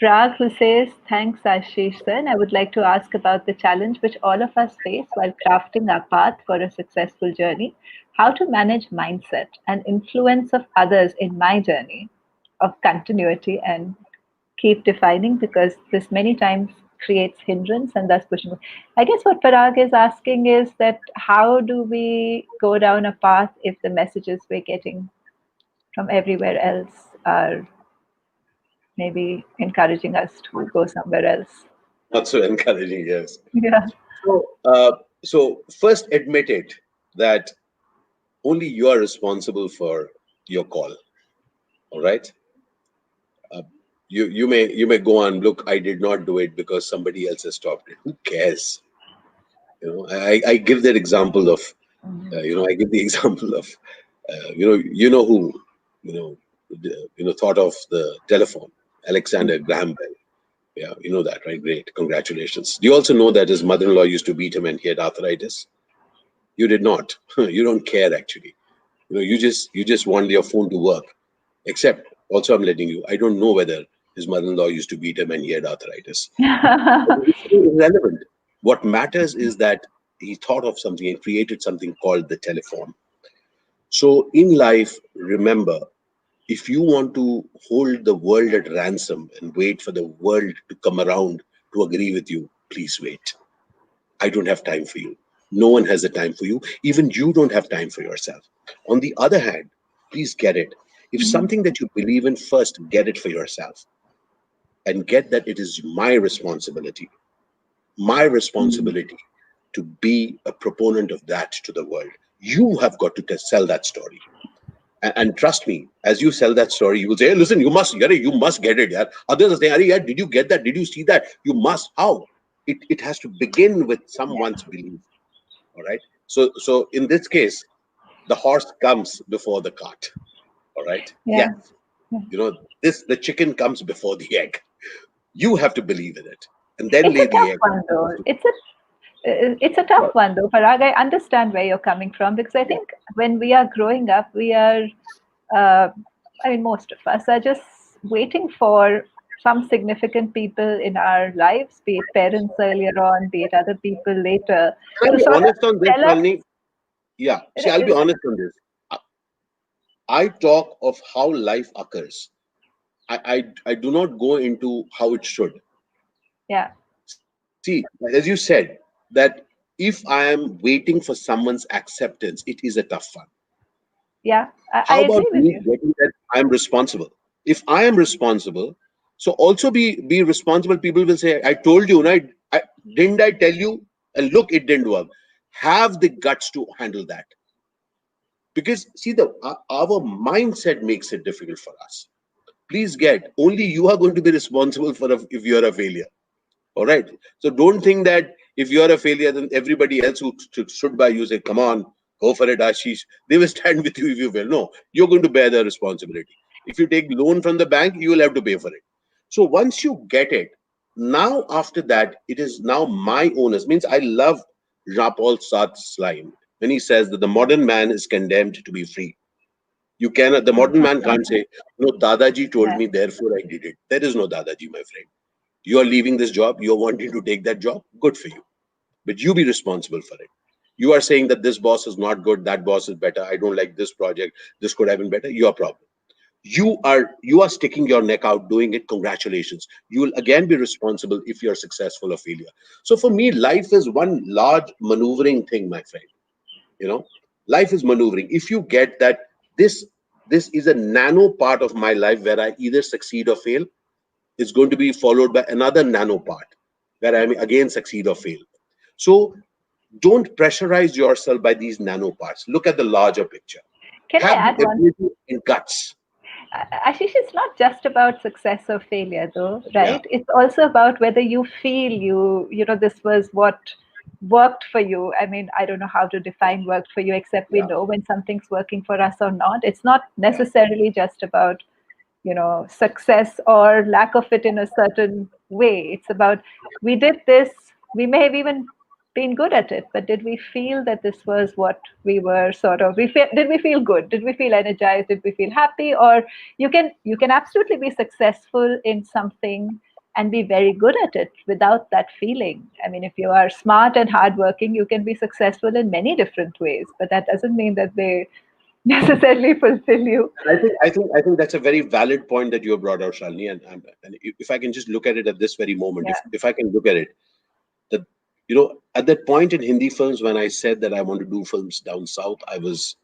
Prag, who says, thanks, Ashish sir. And I would like to ask about the challenge which all of us face while crafting our path for a successful journey. How to manage mindset and influence of others in my journey of continuity and keep defining, because this many times creates hindrance and thus pushing. I guess what Parag is asking is that how do we go down a path if the messages we're getting from everywhere else are maybe encouraging us to go somewhere else? Not so encouraging, yes. Yeah. So first admit it that only you are responsible for your call. All right. Uh, you may go on. Look, I did not do it because somebody else has stopped it. Who cares? I give that example of I give the example of who thought of the telephone, Alexander Graham Bell. Yeah, you know that, right? Great, congratulations. Do you also know that his mother-in-law used to beat him and he had arthritis? You did not. You don't care actually. You just want your phone to work. Except, also, I'm letting you. I don't know whether his mother-in-law used to beat him and he had arthritis. It's irrelevant. What matters is that he thought of something and created something called the telephone. So in life, remember, if you want to hold the world at ransom and wait for the world to come around to agree with you, please wait. I don't have time for you. No one has the time for you. Even you don't have time for yourself. On the other hand, please get it. If something that you believe in, first get it for yourself and get that it is my responsibility to be a proponent of that to the world. You have got to sell that story. And trust me, as you sell that story, you will say, hey, listen, you must get it. Yeah. Others are saying, "Arey, yeah, did you get that? Did you see that? You must." How? It has to begin with someone's belief. All right. So in this case, the horse comes before the cart. All right. Yeah. Yes. The chicken comes before the egg. You have to believe in it. And then It's a lay the tough egg. one though. It's a tough one though, Parag. I understand where you're coming from, because I Yeah. think when we are growing up, we are, uh, I mean, most of us are just waiting for some significant people in our lives, be it parents earlier on, be it other people later, Can I to be sort of honest on this, tell us. Shalini? Yeah. You See, know, I'll be honest on this. I talk of how life occurs. I do not go into how it should. yeah, See, as you said, that if I am waiting for someone's acceptance, it is a tough one. yeah, I How about agree with me you. getting that I'm responsible? If I am responsible, so also be responsible. People will say, I told you, right? Didn't I tell you? And look, it didn't work. Have the guts to handle that. Because see, our mindset makes it difficult for us. Please get, only you are going to be responsible for if you're a failure. All right. So don't think that if you're a failure, then everybody else who stood by you say, come on, go for it, Ashish. They will stand with you if you fail. No, you're going to bear the responsibility. If you take loan from the bank, you will have to pay for it. So once you get it, now after that, it is now my onus. Means I love Jean-Paul Sartre's line when he says that the modern man is condemned to be free. You cannot, the modern man can't say, no, Dadaji told Yeah. me, therefore I did it. There is no Dadaji, my friend. You are leaving this job, you're wanting to take that job, good for you. But you be responsible for it. You are saying that this boss is not good, that boss is better, I don't like this project, this could have been better, your problem. You are sticking your neck out doing it. Congratulations, you will again be responsible if you're successful or failure. So for me, life is one large maneuvering thing, my friend. you know Life is maneuvering. If you get that, this this is a nano part of my life where I either succeed or fail, it's going to be followed by another nano part where I may again succeed or fail. So don't pressurize yourself by these nano parts. Look at the larger picture. Can I Have the add one? ability and guts. Ashish, it's not just about success or failure, though, Yeah, right? It's also about whether you feel this was what worked for you. I mean, I don't know how to define worked for you, except we yeah, know when something's working for us or not. It's not yeah, necessarily just about, success or lack of it in a certain way. It's about we did this, we may have even been good at it, but did we feel that this was what we were sort of did we feel good, did we feel energized, did we feel happy? Or you can absolutely be successful in something and be very good at it without that feeling. I mean, if you are smart and hardworking, you can be successful in many different ways, but that doesn't mean that they necessarily fulfill you. and I think that's a very valid point that you have brought out, Shalini. And if I can just look at it at this very moment, Yeah. if I can look at it, that at that point in Hindi films when I said that I want to do films down south, I was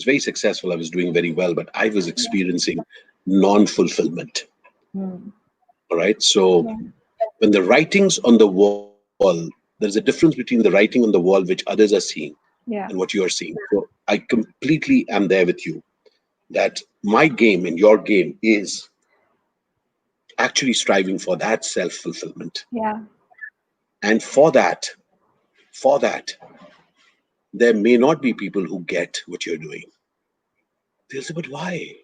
very successful. I was doing very well, but I was experiencing non-fulfillment. Hmm. All right. So Yeah. when the writing's on the wall, there's a difference between the writing on the wall, which others are seeing, and what Yeah. you are seeing. So I completely am there with you that my game and your game is actually striving for that self-fulfillment. Yeah. And for that, there may not be people who get what you're doing. They'll say, but why?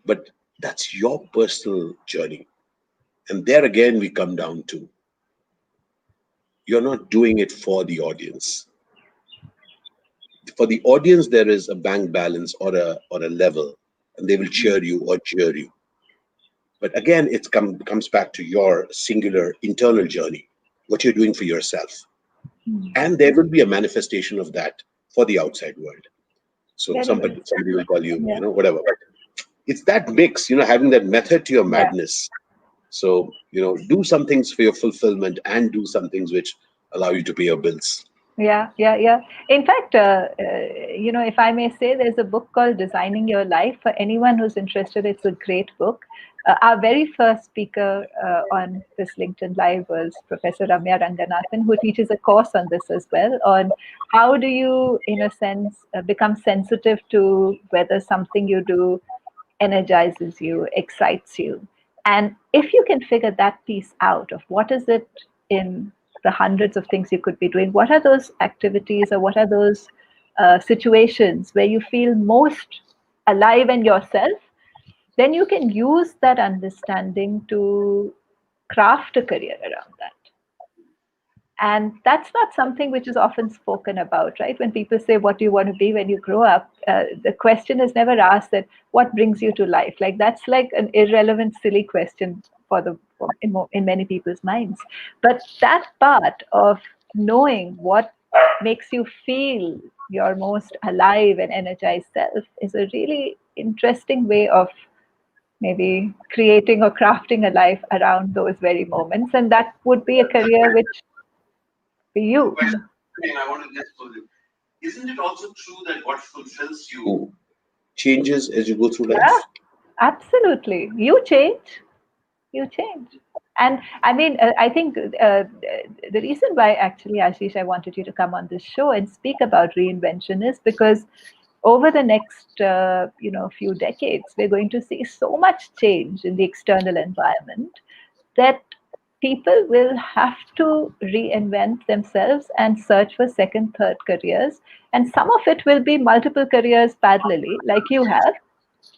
But that's your personal journey. And there again, we come down to you're not doing it for the audience. For the audience, there is a bank balance or a level, and they will cheer you or jeer you. But again, comes back to your singular internal journey, what you're doing for yourself. Hmm. And there will be a manifestation of that for the outside world. So Very well somebody will call you, said. whatever. But it's that mix, having that method to your Yeah. madness. So, do some things for your fulfillment and do some things which allow you to pay your bills. Yeah, yeah, yeah. In fact, if I may say, there's a book called Designing Your Life. For anyone who's interested, it's a great book. Our very first speaker on this LinkedIn Live was Professor Ramya Ranganathan, who teaches a course on this as well, on how do you, in a sense, become sensitive to whether something you do energizes you, excites you. And if you can figure that piece out of what is it in the hundreds of things you could be doing, what are those activities or what are those situations where you feel most alive in yourself, then you can use that understanding to craft a career around that. And that's not something which is often spoken about, right? When people say, what do you want to be when you grow up? The question is never asked that, what brings you to life? Like, that's like an irrelevant, silly question in many people's minds. But that part of knowing what makes you feel your most alive and energized self is a really interesting way of maybe creating or crafting a life around those very moments. And that would be a career which for you. Question. I want to just pose it. Isn't it also true that what fulfills you changes as you go through Yeah, life? absolutely. You change. You change. And I mean, I think the reason why actually, Ashish, I wanted you to come on this show and speak about reinvention is because over the next, few decades, we're going to see so much change in the external environment that people will have to reinvent themselves and search for second, third careers. And some of it will be multiple careers parallelly, like you have,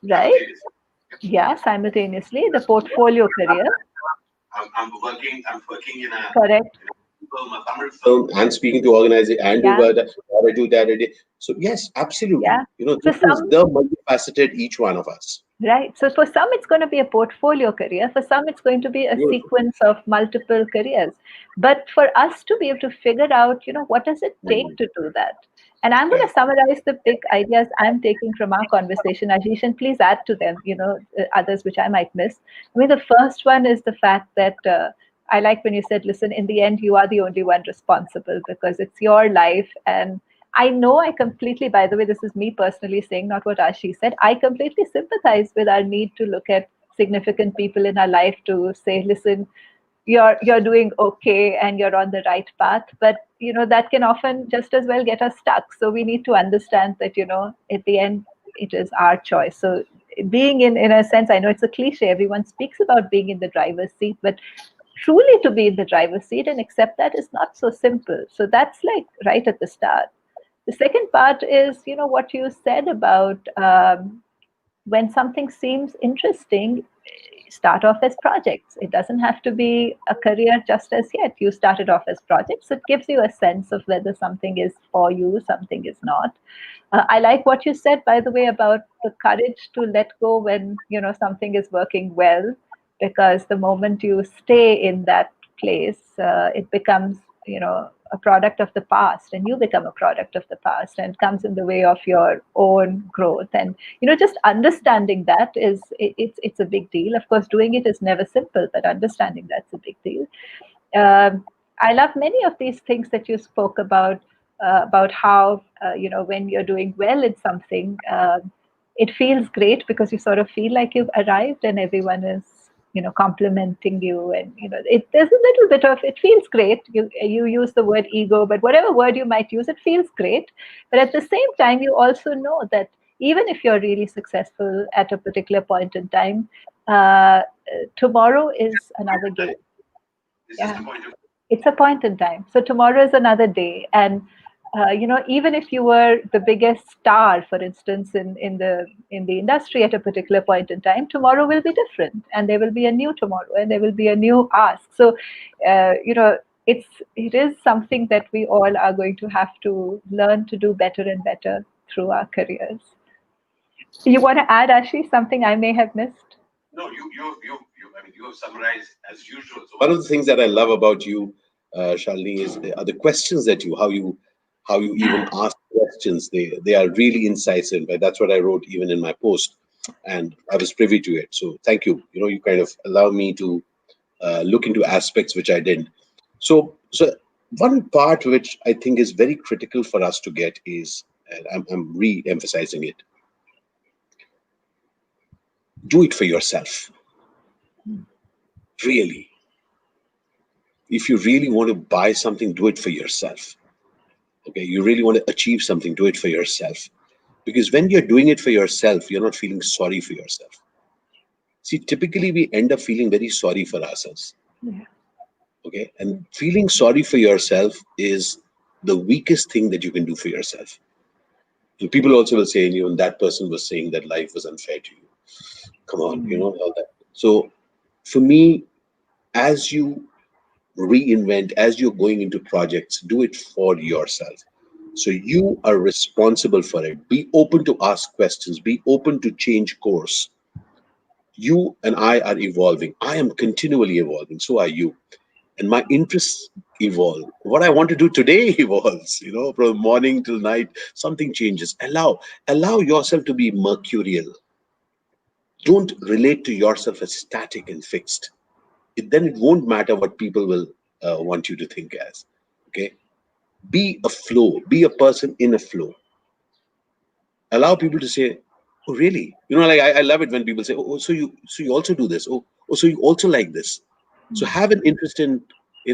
right? Simultaneously. Yeah, simultaneously, the portfolio career. I'm working in a Correct. film, a Tamil film, and speaking to organizers and do Yeah. that, or I do that. So yes, absolutely. Yeah. This So is some, the multifaceted each one of us. right. So for some, it's going to be a portfolio career. For some, it's going to be a Beautiful. sequence of multiple careers. But for us to be able to figure out, what does it take Mhm. to do that? And I'm going Yeah. to summarize the big ideas I'm taking from our conversation, Ashish, and please add to them, others which I might miss. I mean, the first one is the fact that I like when you said, listen, in the end, you are the only one responsible because it's your life. And I know I completely, by the way, this is me personally saying, not what Ashi said. I completely sympathize with our need to look at significant people in our life to say, listen, you're doing okay and you're on the right path. But that can often just as well get us stuck. So we need to understand that, at the end, it is our choice. So being in a sense, I know it's a cliche, everyone speaks about being in the driver's seat, but truly to be in the driver's seat and accept that is not so simple. So that's like right at the start. The second part is, what you said about when something seems interesting, start off as projects. It doesn't have to be a career just as yet. You started off as projects. It gives you a sense of whether something is for you, something is not. I like what you said, by the way, about the courage to let go when something is working well, because the moment you stay in that place, it becomes a product of the past, and you become a product of the past, and it comes in the way of your own growth. And just understanding that it's a big deal. Of course, doing it is never simple, but understanding that's a big deal. I love many of these things that you spoke about how when you're doing well in something, it feels great because you sort of feel like you've arrived and everyone is complimenting you, and there's a little bit of, it feels great. You use the word ego, but whatever word you might use, it feels great. But at the same time, you also know that even if you're really successful at a particular point in time, uh, tomorrow is another game. Yeah, it's a point in time. So tomorrow is another day, and even if you were the biggest star, for instance, in the industry at a particular point in time, tomorrow will be different, and there will be a new tomorrow, and there will be a new ask. So, it is something that we all are going to have to learn to do better and better through our careers. You want to add, Ashi, something I may have missed? No, I mean, you have summarized as usual. So one of the things that I love about you, Shalini, is are the questions that how you even ask questions. They are really incisive. But that's what I wrote even in my post, and I was privy to it. So thank you. You kind of allow me to look into aspects which I didn't. So one part which I think is very critical for us to get is, and I'm re-emphasizing it, do it for yourself. Really, if you really want to buy something, do it for yourself. Okay, you really want to achieve something, do it for yourself. Because when you're doing it for yourself, you're not feeling sorry for yourself. See, typically we end up feeling very sorry for ourselves. Yeah. Okay, and feeling sorry for yourself is the weakest thing that you can do for yourself. And people also will say, that person was saying that life was unfair to you. Come on, all that. So for me, as you reinvent, as you're going into projects, do it for yourself. So you are responsible for it. Be open to ask questions, be open to change course. You and I are evolving. I am continually evolving, so are you. And my interests evolve. What I want to do today evolves, from morning till night, something changes. Allow yourself to be mercurial. Don't relate to yourself as static and fixed. Then it won't matter what people will want you to think as. Okay, be a flow, be a person in a flow. Allow people to say, oh really, like I love it when people say, oh, so you also do this, oh so you also like this. So have an interest in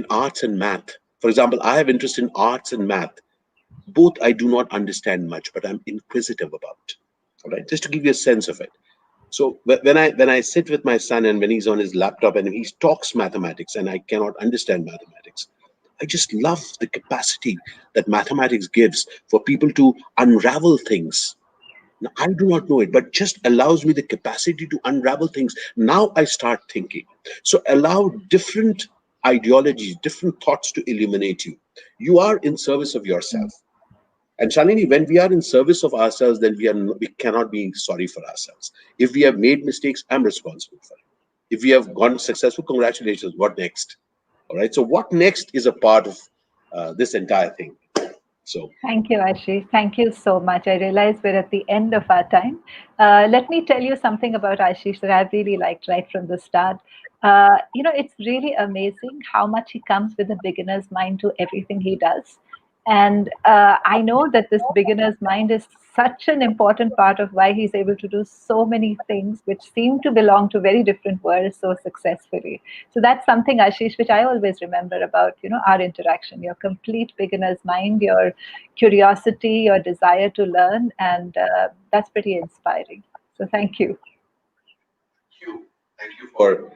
arts and math. For example, I have interest in arts and math. Both I do not understand much, but I'm inquisitive about. All right, just to give you a sense of it. So when I sit with my son, and when he's on his laptop and he talks mathematics and I cannot understand mathematics, I just love the capacity that mathematics gives for people to unravel things. Now, I do not know it, but just allows me the capacity to unravel things. Now I start thinking. So allow different ideologies, different thoughts to illuminate you. You are in service of yourself. And Shalini, when we are in service of ourselves, then we cannot be sorry for ourselves. If we have made mistakes, I'm responsible for it. If we have gone successful, congratulations. What next? All right. So what next is a part of this entire thing. So Thank you, Ashish. Thank you so much. I realize we're at the end of our time. Let me tell you something about Ashish that I've really liked right from the start. It's really amazing how much he comes with a beginner's mind to everything he does. And I know that this beginner's mind is such an important part of why he's able to do so many things which seem to belong to very different worlds so successfully. So that's something, Ashish, which I always remember about, our interaction, your complete beginner's mind, your curiosity, your desire to learn, and that's pretty inspiring. So thank you. you. Thank you for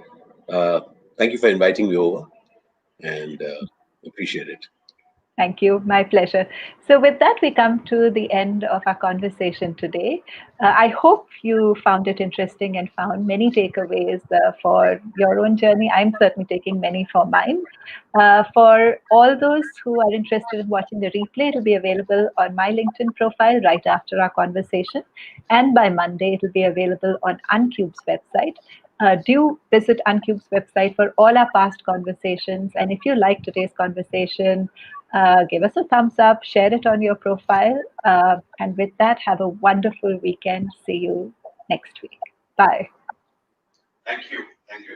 uh, thank you for inviting me over, and appreciate it. Thank you. My pleasure. So, with that, we come to the end of our conversation today. I hope you found it interesting and found many takeaways for your own journey. I'm certainly taking many for mine. For all those who are interested in watching the replay, it will be available on my LinkedIn profile right after our conversation. And by Monday, it will be available on Uncube's website. Do visit Uncube's website for all our past conversations. And if you like today's conversation, give us a thumbs up, share it on your profile. And with that, have a wonderful weekend. See you next week. Bye. Thank you. Thank you.